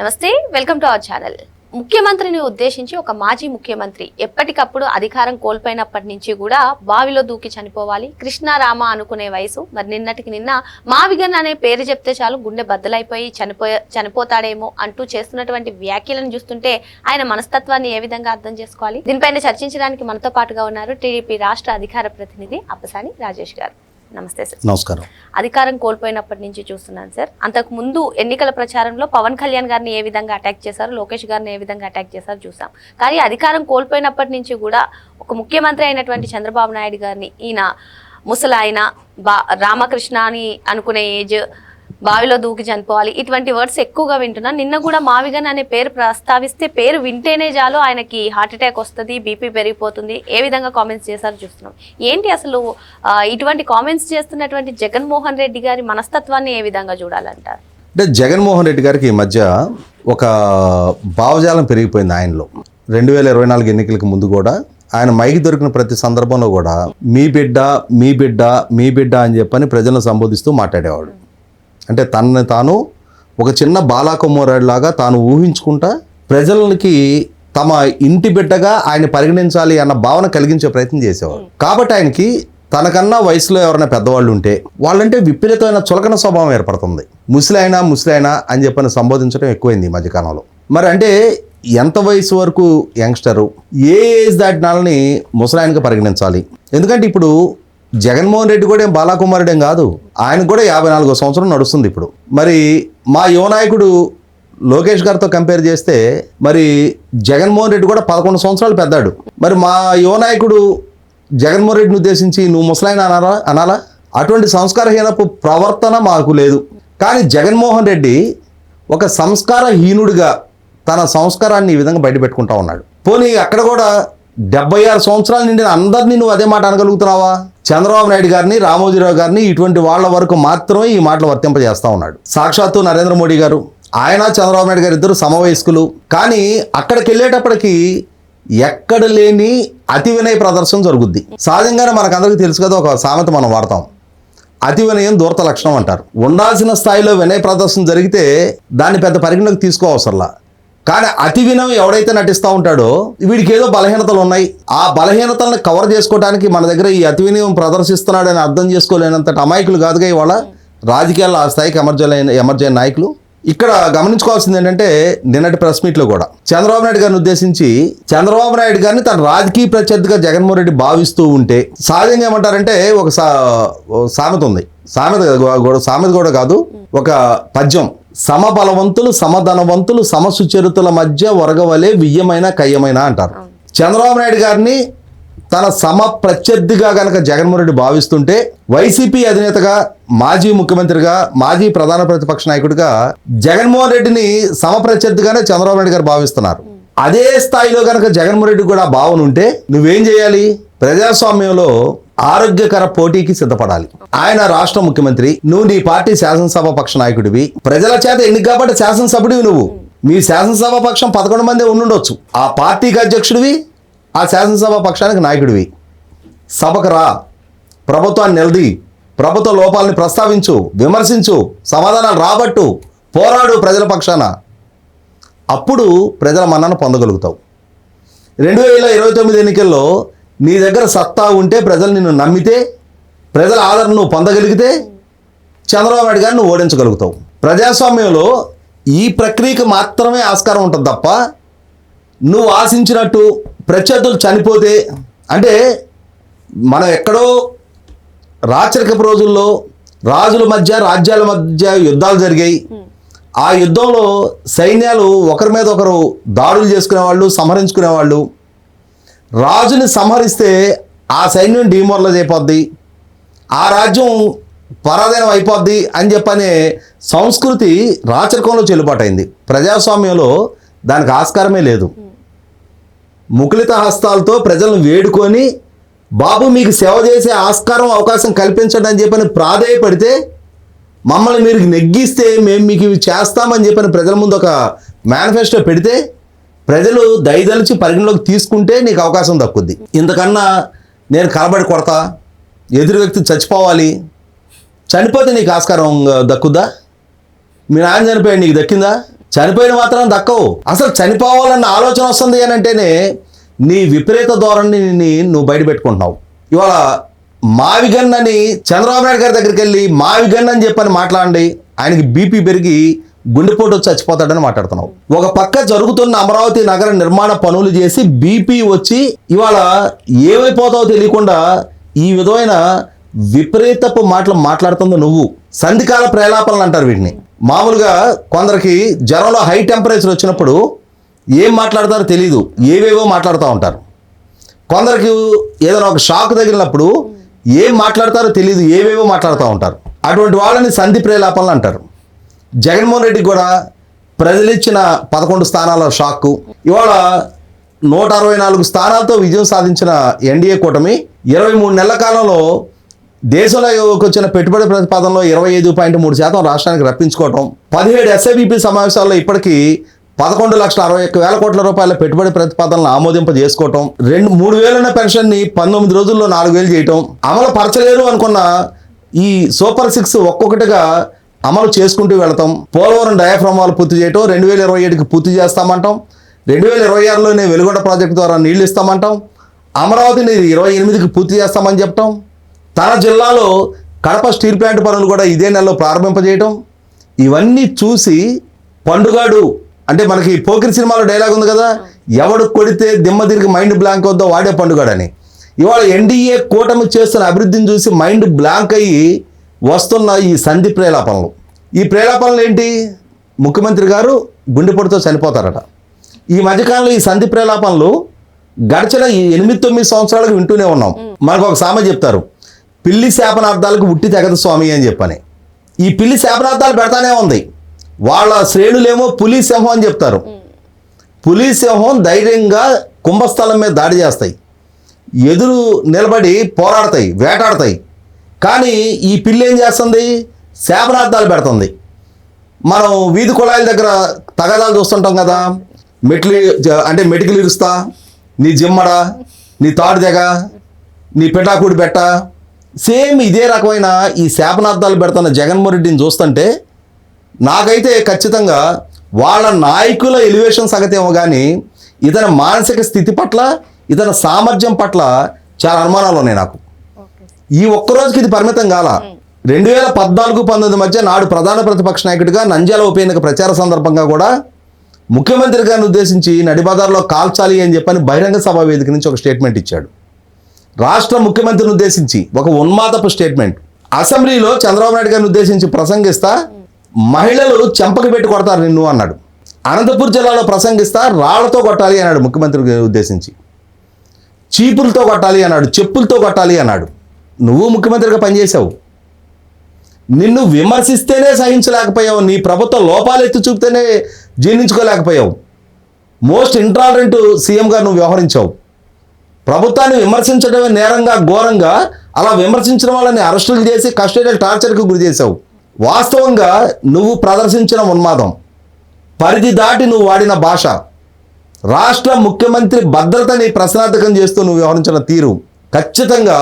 నమస్తే, welcome to our channel. ముఖ్యమంత్రిని ఉద్దేశించి ఒక మాజీ ముఖ్యమంత్రి ఎప్పటికప్పుడు అధికారం కోల్పోయినప్పటి నుంచి కూడా బావిలో దూకి చనిపోవాలి, కృష్ణారామ అనుకునే వయసు. మరి నిన్నటికి నిన్న మావిగన్ అనే పేరు చెప్తే చాలు గుండె బద్దలైపోయి చనిపోతాడేమో అంటూ చేస్తున్నటువంటి వ్యాఖ్యలను చూస్తుంటే ఆయన మనస్తత్వాన్ని ఏ విధంగా అర్థం చేసుకోవాలి? దీనిపైన చర్చించడానికి మనతో పాటుగా ఉన్నారు టీడీపీ రాష్ట్ర అధికార ప్రతినిధి అప్పసాని రాజేష్ గారు. నమస్తే సార్. నమస్కారం. అధికారం కోల్పోయినప్పటి నుంచి చూస్తున్నాను సార్. అంతకు ముందు ఎన్నికల ప్రచారంలో పవన్ కళ్యాణ్ గారిని ఏ విధంగా అటాక్ చేశారు, లోకేష్ గారిని ఏ విధంగా అటాక్ చేశారు చూసాం. కానీ అధికారం కోల్పోయినప్పటి నుంచి కూడా ఒక ముఖ్యమంత్రి అయినటువంటి చంద్రబాబు నాయుడు గారిని ఈయన ముసలాయన, రామకృష్ణ అని అనుకునే ఏజ్, బావిలో దూకి చనిపోవాలి, ఇటువంటి వర్డ్స్ ఎక్కువగా వింటున్నాను. నిన్న కూడా మావిగన్ అనే పేరు ప్రస్తావిస్తే పేరు వింటేనే చాలు ఆయనకి హార్ట్ అటాక్ వస్తుంది, బీపీ పెరిగిపోతుంది, ఏ విధంగా కామెంట్స్ చేశారు చూస్తున్నాం. ఏంటి అసలు ఇటువంటి కామెంట్స్ చేస్తున్నటువంటి జగన్మోహన్ రెడ్డి గారి మనస్తత్వాన్ని ఏ విధంగా చూడాలంటారు? అంటే జగన్మోహన్ రెడ్డి గారికి ఈ మధ్య ఒక భావజాలం పెరిగిపోయింది ఆయనలో. 2024 ఎన్నికలకు ముందు కూడా ఆయన మైకి దొరికిన ప్రతి సందర్భంలో కూడా మీ బిడ్డ మీ బిడ్డ మీ బిడ్డ అని చెప్పని ప్రజలను సంబోధిస్తూ మాట్లాడేవాడు. అంటే తనని తాను ఒక చిన్న బాలాకుమారుడిలాగా తాను ఊహించుకుంటా ప్రజలకి తమ ఇంటి బిడ్డగా ఆయన పరిగణించాలి అన్న భావన కలిగించే ప్రయత్నం చేసేవారు. కాబట్టి ఆయనకి తనకన్నా వయసులో ఎవరైనా పెద్దవాళ్ళు ఉంటే వాళ్ళంటే విపరీతమైన చులకన స్వభావం ఏర్పడుతుంది. ముసలైనా అని చెప్పని సంబోధించడం ఎక్కువైంది ఈ మధ్యకాలంలో. మరి అంటే ఎంత వయసు వరకు యంగ్స్టరు, ఏ ఏజ్ దాటినాలని ముసలాయనగా పరిగణించాలి? ఎందుకంటే ఇప్పుడు జగన్మోహన్ రెడ్డి కూడా ఏం బాలాకుమారుడేం కాదు, ఆయనకు కూడా 54వ సంవత్సరం నడుస్తుంది ఇప్పుడు. మరి మా యువ నాయకుడు లోకేష్ గారితో కంపేర్ చేస్తే మరి జగన్మోహన్ రెడ్డి కూడా 11 సంవత్సరాలు పెద్దాడు. మరి మా యువ నాయకుడు జగన్మోహన్ రెడ్డిని ఉద్దేశించి నువ్వు ముసలాయన అనాలా? అటువంటి సంస్కారహీనపు ప్రవర్తన మాకు లేదు. కానీ జగన్మోహన్ రెడ్డి ఒక సంస్కారహీనుడిగా తన సంస్కారాన్ని ఈ విధంగా బయట పెట్టుకుంటా ఉన్నాడు. పోనీ అక్కడ కూడా 76 సంవత్సరాల నిండిన అందరినీ నువ్వు అదే మాట అనగలుగుతున్నావా? చంద్రబాబు నాయుడు గారిని, రామోజీరావు గారిని, ఇటువంటి వాళ్ళ వరకు మాత్రమే ఈ మాటలు వర్తింపజేస్తూ ఉన్నాడు. సాక్షాత్తు నరేంద్ర మోడీ గారు, ఆయన చంద్రబాబు నాయుడు గారు ఇద్దరు సమవయస్కులు. కానీ అక్కడికి వెళ్ళేటప్పటికి ఎక్కడ లేని అతి వినయ ప్రదర్శన జరుగుద్ది. సహజంగానే మనకందరికీ తెలుసు కదా, ఒక సామెత మనం వాడతాం, అతి వినయం దూరత లక్షణం అంటారు. ఉండాల్సిన స్థాయిలో వినయ ప్రదర్శన జరిగితే దాన్ని పెద్ద పరిగణలోకి తీసుకోవసరలా. కానీ అతి వినయం ఎవడైతే నటిస్తూ ఉంటాడో వీడికి ఏదో బలహీనతలు ఉన్నాయి, ఆ బలహీనతలను కవర్ చేసుకోవడానికి మన దగ్గర ఈ అతి వినయం ప్రదర్శిస్తున్నాడని అర్థం చేసుకోలేనంత అమాయకులు కాదుగా ఇవాళ రాజకీయాల్లో ఆ స్థాయికి ఎమర్జైన నాయకులు. ఇక్కడ గమనించుకోవాల్సింది ఏంటంటే నిన్నటి ప్రెస్ మీట్లో కూడా చంద్రబాబు నాయుడు గారిని ఉద్దేశించి చంద్రబాబు నాయుడు గారిని తన రాజకీయ ప్రత్యర్థిగా జగన్మోహన్ రెడ్డి భావిస్తూ ఉంటే సహజంగా ఏమంటారంటే ఒక సామెత ఉంది, సామెత కూడా కాదు, ఒక పద్యం, సమబలవంతులు సమధనవంతులు సమసుచరితుల మధ్య వరగవలే వియ్యమైన కయ్యమైన అంటారు. చంద్రబాబు నాయుడు గారిని తన సమ ప్రత్యర్థిగా గనక జగన్మోహన్ రెడ్డి భావిస్తుంటే వైసీపీ అధినేతగా, మాజీ ముఖ్యమంత్రిగా, మాజీ ప్రధాన ప్రతిపక్ష నాయకుడిగా జగన్మోహన్ రెడ్డిని సమ ప్రత్యర్థిగానే చంద్రబాబు నాయుడు గారు భావిస్తున్నారు. అదే స్థాయిలో గనక జగన్మోహన్ రెడ్డి కూడా భావన ఉంటే నువ్వేం చేయాలి? ప్రజాస్వామ్యంలో ఆరోగ్యకర పోటీకి సిద్ధపడాలి. ఆయన రాష్ట్ర ముఖ్యమంత్రి, నువ్వు నీ పార్టీ శాసనసభ పక్ష నాయకుడివి, ప్రజల చేత ఎన్నిక కాబట్టి శాసనసభ్యుడివి నువ్వు. మీ శాసనసభ పక్షం 11 మంది ఉండుండొచ్చు, ఆ పార్టీకి అధ్యక్షుడివి, ఆ శాసనసభ పక్షానికి నాయకుడివి. సభకు రా, ప్రభుత్వాన్ని నిలది, ప్రభుత్వ లోపాలని ప్రస్తావించు, విమర్శించు, సమాధానాలు రాబట్టు, పోరాడు ప్రజల పక్షాన. అప్పుడు ప్రజల మన్నన పొందగలుగుతావు. 2029 ఎన్నికల్లో నీ దగ్గర సత్తా ఉంటే, ప్రజలు నిన్ను నమ్మితే, ప్రజల ఆదరణ నువ్వు పొందగలిగితే చంద్రబాబు నాయుడు గారిని నువ్వు ఓడించగలుగుతావు. ప్రజాస్వామ్యంలో ఈ ప్రక్రియకు మాత్రమే ఆస్కారం ఉంటుంది తప్ప నువ్వు ఆశించినట్టు ప్రత్యర్థులు చనిపోతే, అంటే మనం ఎక్కడో రాచరికపు రోజుల్లో రాజుల మధ్య రాజ్యాల మధ్య యుద్ధాలు జరిగాయి. ఆ యుద్ధంలో సైన్యాలు ఒకరి మీద ఒకరు దాడులు చేసుకునేవాళ్ళు, సంహరించుకునేవాళ్ళు. రాజుని సంహరిస్తే ఆ సైన్యం డిమోరలైజ్ అయిపోద్ది, ఆ రాజ్యం పరాధీనం అయిపోద్ది అని చెప్పనే సంస్కృతి రాచరికంలో చెల్లుబాటైంది. ప్రజాస్వామ్యంలో దానికి ఆస్కారమే లేదు. ముకులిత హస్తాలతో ప్రజలను వేడుకొని బాబు మీకు సేవ చేసే ఆస్కారం అవకాశం కల్పించండి అని చెప్పని ప్రాధేయపడితే, మమ్మల్ని మీరు నెగ్గిస్తే మేము మీకు ఇవి చేస్తామని చెప్పని ప్రజల ముందు ఒక మేనిఫెస్టో పెడితే ప్రజలు దయదలిచి పరిగణలోకి తీసుకుంటే నీకు అవకాశం దక్కుద్ది. ఇంతకన్నా నేను కలబడి కొడతా, ఎదురు వ్యక్తి చచ్చిపోవాలి, చనిపోతే నీకు ఆస్కారం దక్కుద్దా? మీ నాన్న చనిపోయాడు, నీకు దక్కిందా? చనిపోయిన మాత్రం దక్కవు. అసలు చనిపోవాలన్న ఆలోచన వస్తుంది అని అంటేనే నీ విపరీత ధోరణిని నువ్వు బయట పెట్టుకుంటున్నావు. ఇవాళ మావిగన్ అని చంద్రబాబు నాయుడు గారి దగ్గరికి వెళ్ళి మావిగన్ అని చెప్పని మాట్లాడండి, ఆయనకి బీపీ పెరిగి గుండెపోటు వచ్చి చచ్చిపోతాడని మాట్లాడుతున్నావు. ఒక పక్క జరుగుతున్న అమరావతి నగర నిర్మాణ పనులు చేసి బీపీ వచ్చి ఇవాళ ఏమైపోతావో తెలియకుండా ఈ విధమైన విపరీతపు మాటలు మాట్లాడుతుందో నువ్వు. సంధికాల ప్రేలాపనలు అంటారు వీటిని. మామూలుగా కొందరికి జ్వరంలో హై టెంపరేచర్ వచ్చినప్పుడు ఏం మాట్లాడతారో తెలీదు, ఏవేవో మాట్లాడుతూ ఉంటారు. కొందరికి ఏదైనా ఒక షాక్ తగిలినప్పుడు ఏం మాట్లాడతారో తెలీదు, ఏవేవో మాట్లాడుతూ ఉంటారు. అటువంటి వాళ్ళని సంధి ప్రేలాపనలు అంటారు. జగన్మోహన్ రెడ్డికి కూడా ప్రజలు ఇచ్చిన 11 స్థానాల షాక్. ఇవాళ 164 స్థానాలతో విజయం సాధించిన ఎన్డీఏ కూటమి 23 నెలల కాలంలో దేశంలోకి వచ్చిన పెట్టుబడి ప్రతిపాదనలో 25.3% రాష్ట్రానికి రప్పించుకోవటం, 17 ఎస్ఐబిపి సమావేశాల్లో ఇప్పటికీ 11,61,000 కోట్ల రూపాయల పెట్టుబడి ప్రతిపాదనలు ఆమోదింపజేసుకోవటం, 3,000 పెన్షన్ని 19 రోజుల్లో 4,000 చేయటం, అమలు పరచలేరు అనుకున్న ఈ సూపర్ 6 ఒక్కొక్కటిగా అమలు చేసుకుంటూ వెళతాం. పోలవరం డయాఫ్రామ్ వాళ్ళు పూర్తి చేయటం, 2027కి పూర్తి చేస్తామంటాం, 2026లోనే వెలుగొండ ప్రాజెక్టు ద్వారా నీళ్లు ఇస్తామంటాం, అమరావతిని 28కి పూర్తి చేస్తామని చెప్పటం, తన జిల్లాలో కడప స్టీల్ ప్లాంట్ పనులు కూడా ఇదే నెలలో ప్రారంభింపజేయటం. ఇవన్నీ చూసి పండుగాడు అంటే మనకి పోకిరి సినిమాలో డైలాగ్ ఉంది కదా, ఎవడు కొడితే దిమ్మ తిరిగి మైండ్ బ్లాంక్ అవుద్దో వాడే పండుగాడని. ఇవాళ ఎన్డీఏ కూటమి చేస్తున్న అభివృద్ధిని చూసి మైండ్ బ్లాంక్ అయ్యి వస్తున్న ఈ సంధి ప్రేలాపనలు. ఈ ప్రేలాపనలు ఏంటి? ముఖ్యమంత్రి గారు గుండెపోటుతో చనిపోతారట. ఈ మధ్యకాలంలో ఈ సంధి ప్రేలాపనలు గడిచిన ఈ 8-9 సంవత్సరాలకు వింటూనే ఉన్నాం. మనకు ఒక సామెత చెప్తారు, పిల్లి శాపనార్థాలకు ఉట్టి తెగదు స్వామి అని చెప్పని. ఈ పిల్లి శాపనార్థాలు పెడతానే ఉంది. వాళ్ళ శ్రేణులేమో పులి సింహం అని చెప్తారు. పులి సింహం ధైర్యంగా కుంభస్థలం మీద దాడి చేస్తాయి, ఎదురు నిలబడి పోరాడతాయి, వేటాడతాయి. కానీ ఈ పిల్లి ఏం చేస్తుంది? శాపనార్థాలు పెడుతుంది. మనం వీధి కుళాయిల దగ్గర తగాదాలు చూస్తుంటాం కదా, మెటికలు ఇరుస్తా, నీ జిమ్మడ, నీ తాడు తెగ, నీ పిటాకుడి పెట్ట, సేమ్ ఇదే రకమైన ఈ శాపనార్థాలు పెడుతున్న జగన్మోహన్ రెడ్డిని చూస్తుంటే నాకైతే ఖచ్చితంగా వాళ్ళ నాయకుల ఎలివేషన్ సగతేమో కానీ ఇతని మానసిక స్థితి పట్ల, ఇతని సామర్థ్యం పట్ల చాలా అనుమానాలు ఉన్నాయి నాకు. ఈ ఒక్కరోజుకి ఇది పరిమితం కాల. 2014-19 మధ్య నాడు ప్రధాన ప్రతిపక్ష నాయకుడిగా నంద్యాల ఉప ఎన్నిక ప్రచార సందర్భంగా కూడా ముఖ్యమంత్రి గారిని ఉద్దేశించి నడిబజార్లో కాల్చాలి అని చెప్పని బహిరంగ సభ వేదిక నుంచి ఒక స్టేట్మెంట్ ఇచ్చాడు. రాష్ట్ర ముఖ్యమంత్రిని ఉద్దేశించి ఒక ఉన్మాదపు స్టేట్మెంట్. అసెంబ్లీలో చంద్రబాబు నాయుడు గారిని ఉద్దేశించి ప్రసంగిస్తా మహిళలు చెంపకి పెట్టి కొడతారు నిన్ను అన్నాడు. అనంతపూర్ జిల్లాలో ప్రసంగిస్తా రాళ్లతో కొట్టాలి అన్నాడు ముఖ్యమంత్రి ఉద్దేశించి. చీపులతో కొట్టాలి అన్నాడు, చెప్పులతో కొట్టాలి అన్నాడు. నువ్వు ముఖ్యమంత్రిగా పనిచేసావు. నిన్ను విమర్శిస్తేనే సహించలేకపోయావు, నీ ప్రభుత్వ లోపాలు ఎత్తి చూపితేనే జీర్ణించుకోలేకపోయావు. మోస్ట్ ఇంటాలరెంట్ సీఎంగా నువ్వు వ్యవహరించావు. ప్రభుత్వాన్ని విమర్శించడమే నేరంగా, ఘోరంగా అలా విమర్శించడం వాళ్ళని అరెస్టులు చేసి కస్టోడియల్ టార్చర్కి గురి చేశావు. వాస్తవంగా నువ్వు ప్రదర్శించిన ఉన్మాదం, పరిధి దాటి నువ్వు వాడిన భాష, రాష్ట్ర ముఖ్యమంత్రి భద్రతని ప్రశ్నార్థకం చేస్తూ నువ్వు వ్యవహరించిన తీరు ఖచ్చితంగా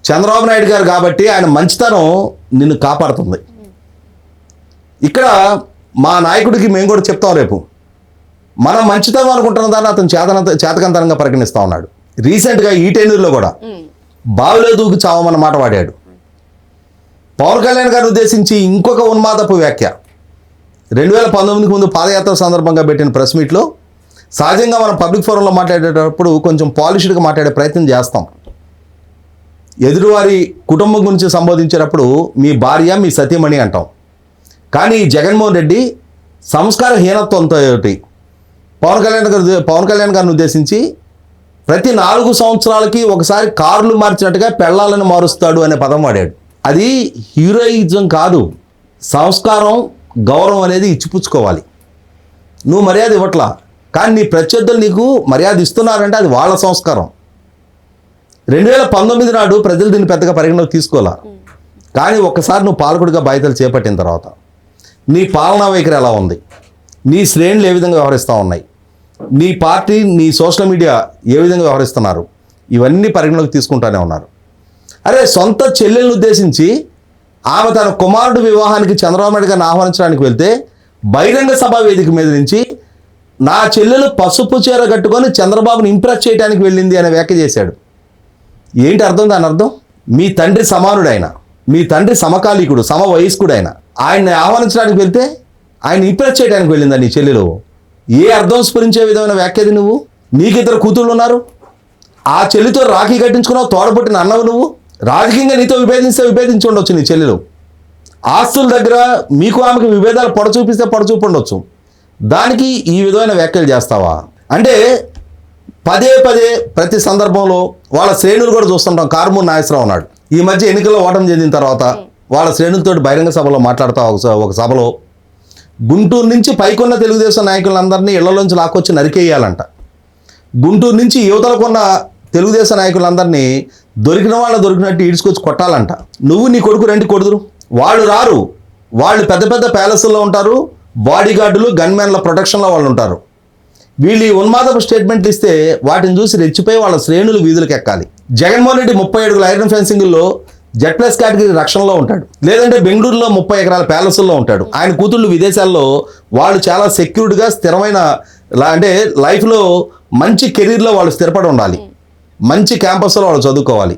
చంద్రబాబు నాయుడు గారు కాబట్టి ఆయన మంచితనం నిన్ను కాపాడుతుంది. ఇక్కడ మా నాయకుడికి మేము కూడా చెప్తాం, రేపు మనం మంచితనం అనుకుంటున్న దాన్ని అతను చేతకంతనంగా పరిగణిస్తూ ఉన్నాడు. రీసెంట్గా ఈ టెన్యూర్లో కూడా బావిలో దూకి చావమన్న మాట వాడాడు. పవన్ కళ్యాణ్ గారిని ఉద్దేశించి ఇంకొక ఉన్మాదపు వ్యాఖ్య 2019కి ముందు పాదయాత్ర సందర్భంగా పెట్టిన ప్రెస్ మీట్లో, సహజంగా మనం పబ్లిక్ ఫోరంలో మాట్లాడేటప్పుడు కొంచెం పాలిష్డ్గా మాట్లాడే ప్రయత్నం చేస్తాం. ఎదురువారి కుటుంబం గురించి సంబోధించేటప్పుడు మీ భార్య, మీ సతీమణి అంటాం. కానీ జగన్మోహన్ రెడ్డి సంస్కార హీనత్వంతో పవన్ కళ్యాణ్ గారిని ఉద్దేశించి ప్రతి 4 సంవత్సరాలకి ఒకసారి కార్లు మార్చినట్టుగా పెళ్ళాలను మారుస్తాడు అనే పదం వాడాడు. అది హీరోయిజం కాదు, సంస్కారం, గౌరవం అనేది ఇచ్చిపుచ్చుకోవాలి. నువ్వు మర్యాద ఇవ్వట్లా, కానీ నీ ప్రత్యర్థులు నీకు మర్యాద ఇస్తున్నారంటే అది వాళ్ళ సంస్కారం. 2019 నాడు ప్రజలు దీన్ని పెద్దగా పరిగణలోకి తీసుకోవాలా. కానీ ఒక్కసారి నువ్వు పాలకుడిగా బాధ్యతలు చేపట్టిన తర్వాత నీ పాలనా వైఖరి ఎలా ఉంది, నీ శ్రేణులు ఏ విధంగా వ్యవహరిస్తూ ఉన్నాయి, నీ పార్టీ, నీ సోషల్ మీడియా ఏ విధంగా వ్యవహరిస్తున్నారు, ఇవన్నీ పరిగణలోకి తీసుకుంటూనే ఉన్నారు. అరే, సొంత చెల్లెలను ఉద్దేశించి ఆమె తన కుమారుడు వివాహానికి చంద్రబాబు నాయుడు గారిని ఆహ్వానించడానికి వెళ్తే బహిరంగ సభ వేదిక మీద నుంచి నా చెల్లెలు పసుపు చీర కట్టుకొని చంద్రబాబుని ఇంప్రెస్ చేయడానికి వెళ్ళింది అనే వ్యాఖ్య చేశాడు. ఏంటి అర్థం? దాని అర్థం మీ తండ్రి సమానుడైన, మీ తండ్రి సమకాలీకుడు, సమవయస్కుడైన ఆయన్ని ఆహ్వానించడానికి వెళ్తే ఆయన ఇంప్రెస్ చేయడానికి వెళ్ళిందా నీ చెల్లెలు? ఏ అర్థం స్ఫురించే విధమైన వ్యాఖ్యది నువ్వు? నీకు ఇద్దరు కూతుళ్ళు ఉన్నారు, ఆ చెల్లితో రాఖీ కట్టించుకున్నావు, తోడబుట్టిన అన్నవు నువ్వు. రాజకీయంగా నీతో విభేదించి ఉండొచ్చు నీ చెల్లెలు. ఆస్తుల దగ్గర మీకు ఆమెకు విభేదాలు పొడచూపిస్తే పొడచూపి ఉండొచ్చు, దానికి ఈ విధమైన వ్యాఖ్యలు చేస్తావా? అంటే పదే పదే ప్రతి సందర్భంలో వాళ్ళ శ్రేణులు కూడా చూస్తుంటాం. కారుమూరి నాగేశ్వరరావు ఉన్నాడు, ఈ మధ్య ఎన్నికల్లో ఓటమి చెందిన తర్వాత వాళ్ళ శ్రేణులతో బహిరంగ సభలో మాట్లాడుతూ ఒక సభలో గుంటూరు నుంచి పైకున్న తెలుగుదేశం నాయకులందరినీ ఇళ్లలోంచి లాక్కొచ్చి నరికేయాలంట. గుంటూరు నుంచి యువతలకున్న తెలుగుదేశం నాయకులందరినీ దొరికినట్టు ఈడ్చుకొచ్చి కొట్టాలంట. నువ్వు నీ కొడుకు రండి కొడుదురు, వాళ్ళు రారు, వాళ్ళు పెద్ద పెద్ద ప్యాలెస్ల్లో ఉంటారు, బాడీ గార్డులు గన్మెన్ల ప్రొటెక్షన్లో వాళ్ళు ఉంటారు. వీళ్ళు ఈ ఉన్మాదపు స్టేట్మెంట్లు ఇస్తే వాటిని చూసి రెచ్చిపోయి వాళ్ళ శ్రేణులు వీధులకు ఎక్కాలి. జగన్మోహన్ రెడ్డి 30 అడుగుల ఐరన్ ఫెన్సింగ్లో Z+ కేటగిరీ రక్షణలో ఉంటాడు, లేదంటే బెంగళూరులో 30 ఎకరాల ప్యాలెస్ల్లో ఉంటాడు. ఆయన కూతుళ్ళు విదేశాల్లో వాళ్ళు చాలా సెక్యూర్డ్గా స్థిరమైన అంటే లైఫ్లో మంచి కెరీర్లో వాళ్ళు స్థిరపడి ఉండాలి, మంచి క్యాంపస్లో వాళ్ళు చదువుకోవాలి.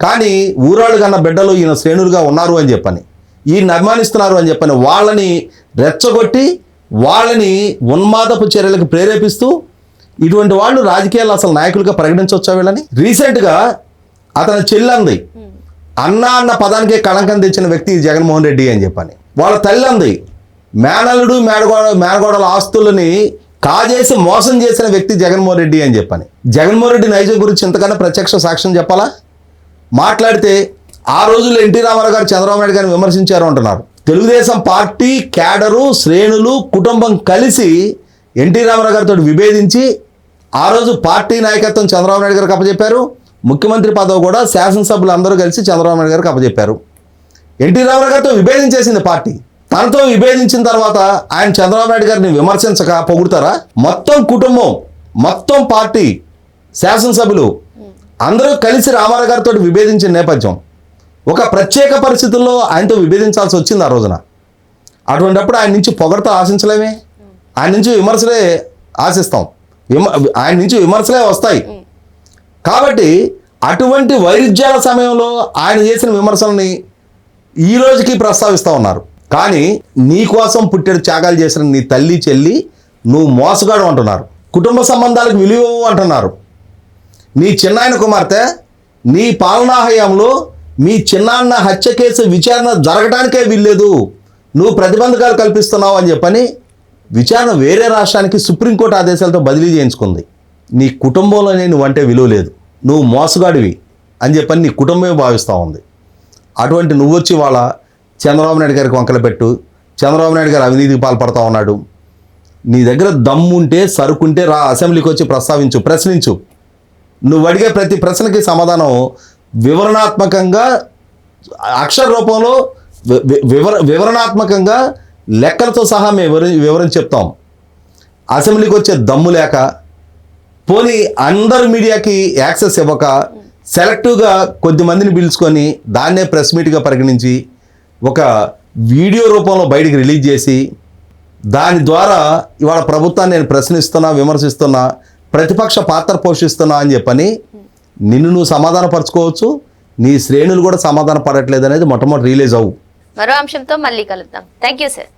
కానీ ఊరాళ్ళు కన్నా బిడ్డలు ఈయన శ్రేణులుగా ఉన్నారు అని చెప్పని, ఈయన అభిమానిస్తున్నారు అని చెప్పని వాళ్ళని రెచ్చగొట్టి వాళ్ళని ఉన్మాదపు చర్యలకు ప్రేరేపిస్తూ ఇటువంటి వాళ్ళు రాజకీయాల్లో అసలు నాయకులుగా పరిగణించవచ్చా వీళ్ళని? రీసెంట్గా అతని చెల్లంది అన్న పదానికే కళంకం తెచ్చిన వ్యక్తి జగన్మోహన్ రెడ్డి అని చెప్పని. వాళ్ళ తల్లి అంది మేనల్లుడు మేనగోడల ఆస్తులని కాజేసి మోసం చేసిన వ్యక్తి జగన్మోహన్ రెడ్డి అని చెప్పని. జగన్మోహన్ రెడ్డి నైజం గురించి ఇంతకన్నా ప్రత్యక్ష సాక్ష్యం చెప్పాలా? మాట్లాడితే ఆ రోజుల్లో ఎన్టీ రామారావు గారు చంద్రబాబు నాయుడు గారిని విమర్శించారు అంటున్నారు. తెలుగుదేశం పార్టీ క్యాడరు, శ్రేణులు, కుటుంబం కలిసి ఎన్టీ రామారావు గారితో విభేదించి ఆ రోజు పార్టీ నాయకత్వం చంద్రబాబు నాయుడు గారికి అప్పచెప్పారు, ముఖ్యమంత్రి పదవి కూడా శాసనసభ్యులు అందరూ కలిసి చంద్రబాబు నాయుడు గారికి అప్పచెప్పారు. ఎన్టీ రామారావు గారితో విభేదించేసింది పార్టీ. తనతో విభేదించిన తర్వాత ఆయన చంద్రబాబు నాయుడు గారిని విమర్శించక పొగుడతారా? మొత్తం కుటుంబం, మొత్తం పార్టీ, శాసనసభ్యులు అందరూ కలిసి రామారావు గారితో విభేదించిన నేపథ్యం, ఒక ప్రత్యేక పరిస్థితుల్లో ఆయనతో విభేదించాల్సి వచ్చింది ఆ రోజున. అటువంటిప్పుడు ఆయన నుంచి పొగడత ఆశించలేమే, ఆయన నుంచి విమర్శలే ఆశిస్తాం, ఆయన నుంచి విమర్శలే వస్తాయి. కాబట్టి అటువంటి వైరుధ్యాల సమయంలో ఆయన చేసిన విమర్శల్ని ఈ రోజుకి ప్రస్తావిస్తూ ఉన్నారు. కానీ నీ కోసం పుట్టెడు త్యాగాలు చేసిన నీ తల్లి చెల్లి నువ్వు మోసగాడు అంటున్నారు, కుటుంబ సంబంధాలకు విలువ అంటున్నారు. నీ చిన్నాయన కుమార్తె నీ పాలనా హయాంలో మీ చిన్నాన్న హత్య కేసు విచారణ జరగడానికే వీల్లేదు, నువ్వు ప్రతిబంధకాలు కల్పిస్తున్నావు అని చెప్పని విచారణ వేరే రాష్ట్రానికి సుప్రీంకోర్టు ఆదేశాలతో బదిలీ చేయించుకుంది. నీ కుటుంబంలోనే నువ్వంటే విలువ లేదు, నువ్వు మోసగాడివి అని చెప్పని నీ కుటుంబమే భావిస్తూ ఉంది. అటువంటి నువ్వు వచ్చి వాళ్ళ చంద్రబాబు నాయుడు గారికి వంకలు పెట్టు, చంద్రబాబు నాయుడు గారు అవినీతికి పాల్పడతా ఉన్నాడు, నీ దగ్గర దమ్ముంటే సరుకుంటే రా అసెంబ్లీకి వచ్చి ప్రశ్నించు. నువ్వు అడిగే ప్రతి ప్రశ్నకి సమాధానం వివరణాత్మకంగా, అక్షర రూపంలో వివరణాత్మకంగా లెక్కలతో సహా మేము వివరించి చెప్తాం. అసెంబ్లీకి వచ్చే దమ్ము లేక, పోనీ అందరు మీడియాకి యాక్సెస్ ఇవ్వక, సెలెక్టివ్గా కొద్దిమందిని పిలుచుకొని దాన్నే ప్రెస్ మీట్గా పరిగణించి ఒక వీడియో రూపంలో బయటికి రిలీజ్ చేసి దాని ద్వారా ఇవాళ ప్రభుత్వాన్ని నేను ప్రశ్నిస్తున్నా, విమర్శిస్తున్నా, ప్రతిపక్ష పాత్ర పోషిస్తున్నా అని చెప్పని నిన్ను నువ్వు సమాధానపరచుకోవచ్చు, నీ శ్రేణులు కూడా సమాధాన పడట్లేదు అనేది మొట్టమొదటి రిలీజ్ అవ్వు. మరో అంశంతో మళ్ళీ కలుద్దాం. Thank you sir.